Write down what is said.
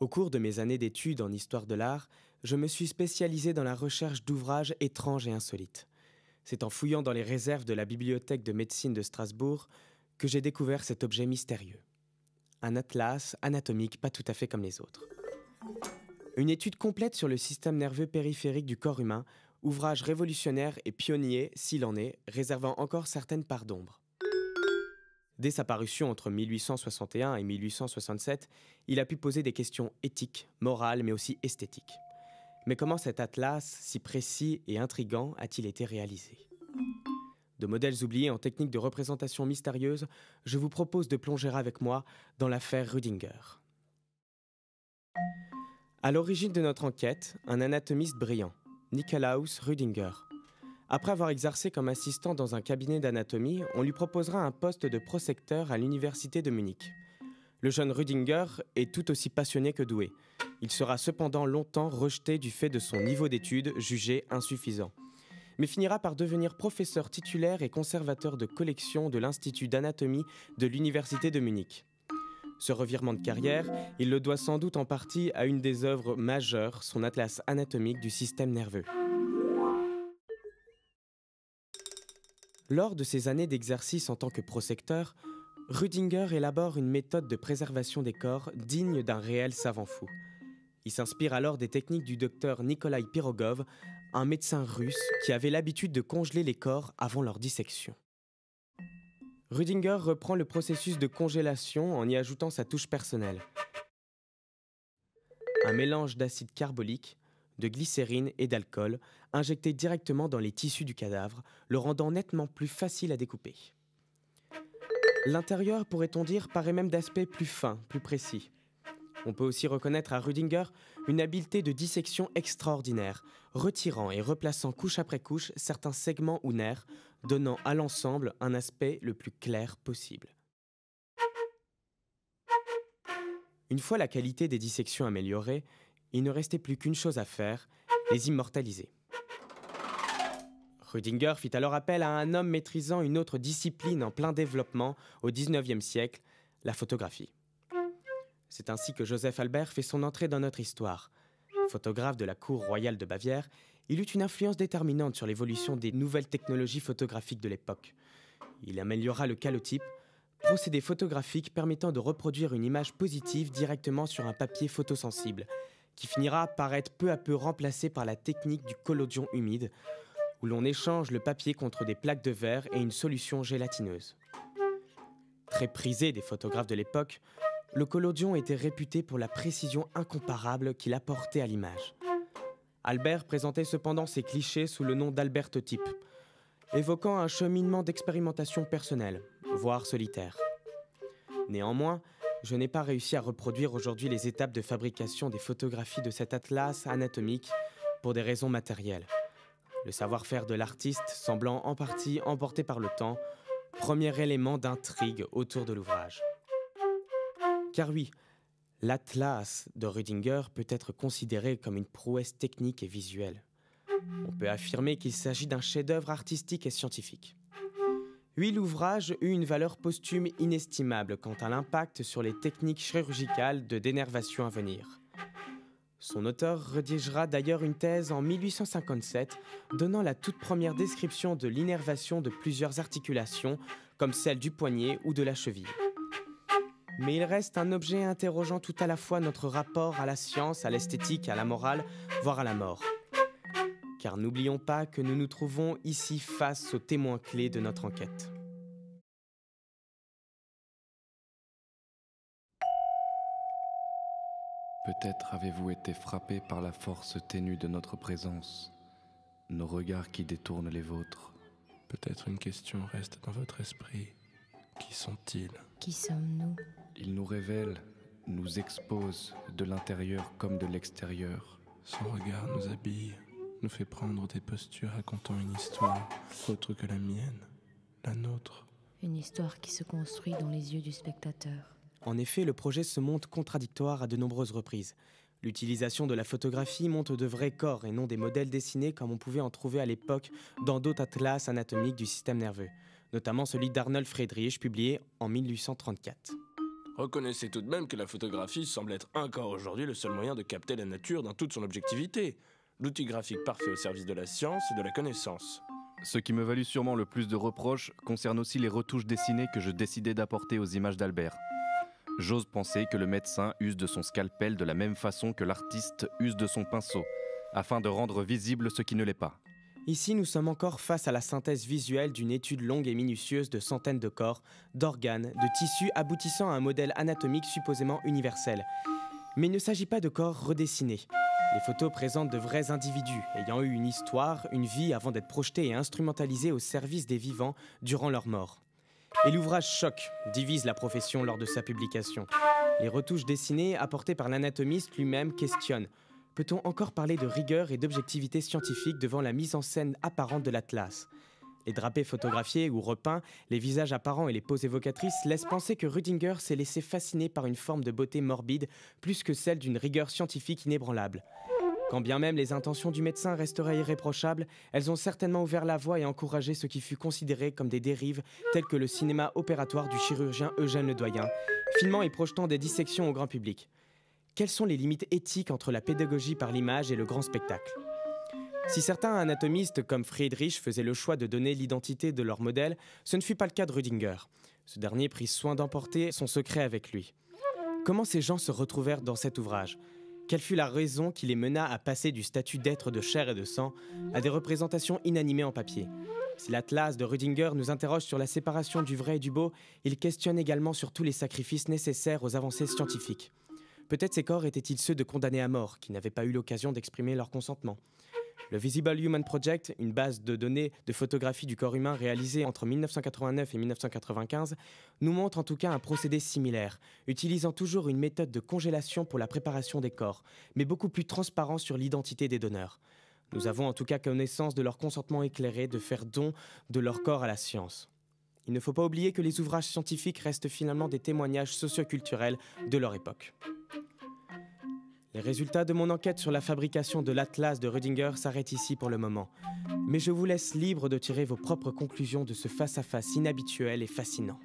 Au cours de mes années d'études en histoire de l'art, je me suis spécialisé dans la recherche d'ouvrages étranges et insolites. C'est en fouillant dans les réserves de la bibliothèque de médecine de Strasbourg que j'ai découvert cet objet mystérieux. Un atlas anatomique pas tout à fait comme les autres. Une étude complète sur le système nerveux périphérique du corps humain, ouvrage révolutionnaire et pionnier, s'il en est, réservant encore certaines parts d'ombre. Dès sa parution entre 1861 et 1867, il a pu poser des questions éthiques, morales, mais aussi esthétiques. Mais comment cet atlas, si précis et intrigant, a-t-il été réalisé ? De modèles oubliés en technique de représentation mystérieuse, je vous propose de plonger avec moi dans l'affaire Rüdinger. À l'origine de notre enquête, un anatomiste brillant, Nikolaus Rüdinger. Après avoir exercé comme assistant dans un cabinet d'anatomie, on lui proposera un poste de prosecteur à l'université de Munich. Le jeune Rüdinger est tout aussi passionné que doué. Il sera cependant longtemps rejeté du fait de son niveau d'études jugé insuffisant, mais finira par devenir professeur titulaire et conservateur de collection de l'Institut d'anatomie de l'université de Munich. Ce revirement de carrière, il le doit sans doute en partie à une des œuvres majeures, son atlas anatomique du système nerveux. Lors de ses années d'exercice en tant que prosecteur, Rüdinger élabore une méthode de préservation des corps digne d'un réel savant fou. Il s'inspire alors des techniques du docteur Nikolai Pirogov, un médecin russe qui avait l'habitude de congeler les corps avant leur dissection. Rüdinger reprend le processus de congélation en y ajoutant sa touche personnelle. Un mélange d'acide carbolique, de glycérine et d'alcool injecté directement dans les tissus du cadavre, le rendant nettement plus facile à découper. L'intérieur, pourrait-on dire, paraît même d'aspect plus fin, plus précis. On peut aussi reconnaître à Rüdinger une habileté de dissection extraordinaire, retirant et replaçant couche après couche certains segments ou nerfs, donnant à l'ensemble un aspect le plus clair possible. Une fois la qualité des dissections améliorée, il ne restait plus qu'une chose à faire, les immortaliser. Rüdinger fit alors appel à un homme maîtrisant une autre discipline en plein développement au XIXe siècle, la photographie. C'est ainsi que Joseph Albert fait son entrée dans notre histoire. Photographe de la cour royale de Bavière, il eut une influence déterminante sur l'évolution des nouvelles technologies photographiques de l'époque. Il améliora le calotype, procédé photographique permettant de reproduire une image positive directement sur un papier photosensible, qui finira par être peu à peu remplacé par la technique du collodion humide, où l'on échange le papier contre des plaques de verre et une solution gélatineuse. Très prisé des photographes de l'époque, le collodion était réputé pour la précision incomparable qu'il apportait à l'image. Albert présentait cependant ses clichés sous le nom d'albertotype, évoquant un cheminement d'expérimentation personnelle, voire solitaire. Néanmoins, je n'ai pas réussi à reproduire aujourd'hui les étapes de fabrication des photographies de cet atlas anatomique pour des raisons matérielles. Le savoir-faire de l'artiste semblant en partie emporté par le temps, premier élément d'intrigue autour de l'ouvrage. Car oui, l'atlas de Rüdinger peut être considéré comme une prouesse technique et visuelle. On peut affirmer qu'il s'agit d'un chef-d'œuvre artistique et scientifique. Oui, l'ouvrage eut une valeur posthume inestimable quant à l'impact sur les techniques chirurgicales de dénervation à venir. Son auteur rédigera d'ailleurs une thèse en 1857, donnant la toute première description de l'innervation de plusieurs articulations, comme celle du poignet ou de la cheville. Mais il reste un objet interrogeant tout à la fois notre rapport à la science, à l'esthétique, à la morale, voire à la mort. Car n'oublions pas que nous nous trouvons ici face aux témoins clés de notre enquête. Peut-être avez-vous été frappé par la force ténue de notre présence, nos regards qui détournent les vôtres. Peut-être une question reste dans votre esprit. Qui sont-ils ? Qui sommes-nous ? Ils nous révèlent, nous exposent de l'intérieur comme de l'extérieur. Son regard nous habille, nous fait prendre des postures racontant une histoire autre que la mienne, la nôtre. Une histoire qui se construit dans les yeux du spectateur. En effet, le projet se montre contradictoire à de nombreuses reprises. L'utilisation de la photographie montre de vrais corps et non des modèles dessinés comme on pouvait en trouver à l'époque dans d'autres atlas anatomiques du système nerveux, notamment celui d'Arnold Friedrich, publié en 1834. Reconnaissez tout de même que la photographie semble être encore aujourd'hui le seul moyen de capter la nature dans toute son objectivité. L'outil graphique parfait au service de la science et de la connaissance. Ce qui me valut sûrement le plus de reproches concerne aussi les retouches dessinées que je décidais d'apporter aux images d'Albert. J'ose penser que le médecin use de son scalpel de la même façon que l'artiste use de son pinceau, afin de rendre visible ce qui ne l'est pas. Ici, nous sommes encore face à la synthèse visuelle d'une étude longue et minutieuse de centaines de corps, d'organes, de tissus aboutissant à un modèle anatomique supposément universel. Mais il ne s'agit pas de corps redessinés. Les photos présentent de vrais individus, ayant eu une histoire, une vie avant d'être projetés et instrumentalisés au service des vivants durant leur mort. Et l'ouvrage choque, divise la profession lors de sa publication. Les retouches dessinées apportées par l'anatomiste lui-même questionnent. Peut-on encore parler de rigueur et d'objectivité scientifique devant la mise en scène apparente de l'Atlas ? Les drapés photographiés ou repeints, les visages apparents et les poses évocatrices laissent penser que Rüdiger s'est laissé fasciner par une forme de beauté morbide plus que celle d'une rigueur scientifique inébranlable. Quand bien même les intentions du médecin resteraient irréprochables, elles ont certainement ouvert la voie et encouragé ce qui fut considéré comme des dérives telles que le cinéma opératoire du chirurgien Eugène Ledoyen, filmant et projetant des dissections au grand public. Quelles sont les limites éthiques entre la pédagogie par l'image et le grand spectacle ? Si certains anatomistes comme Friedrich faisaient le choix de donner l'identité de leur modèle, ce ne fut pas le cas de Rüdiger. Ce dernier prit soin d'emporter son secret avec lui. Comment ces gens se retrouvèrent dans cet ouvrage ? Quelle fut la raison qui les mena à passer du statut d'être de chair et de sang à des représentations inanimées en papier ? Si l'Atlas de Rüdiger nous interroge sur la séparation du vrai et du beau, il questionne également sur tous les sacrifices nécessaires aux avancées scientifiques. Peut-être ces corps étaient-ils ceux de condamnés à mort, qui n'avaient pas eu l'occasion d'exprimer leur consentement. Le Visible Human Project, une base de données de photographie du corps humain réalisée entre 1989 et 1995, nous montre en tout cas un procédé similaire, utilisant toujours une méthode de congélation pour la préparation des corps, mais beaucoup plus transparent sur l'identité des donneurs. Nous avons en tout cas connaissance de leur consentement éclairé de faire don de leur corps à la science. Il ne faut pas oublier que les ouvrages scientifiques restent finalement des témoignages socioculturels de leur époque. Les résultats de mon enquête sur la fabrication de l'Atlas de Rüdiger s'arrêtent ici pour le moment. Mais je vous laisse libre de tirer vos propres conclusions de ce face-à-face inhabituel et fascinant.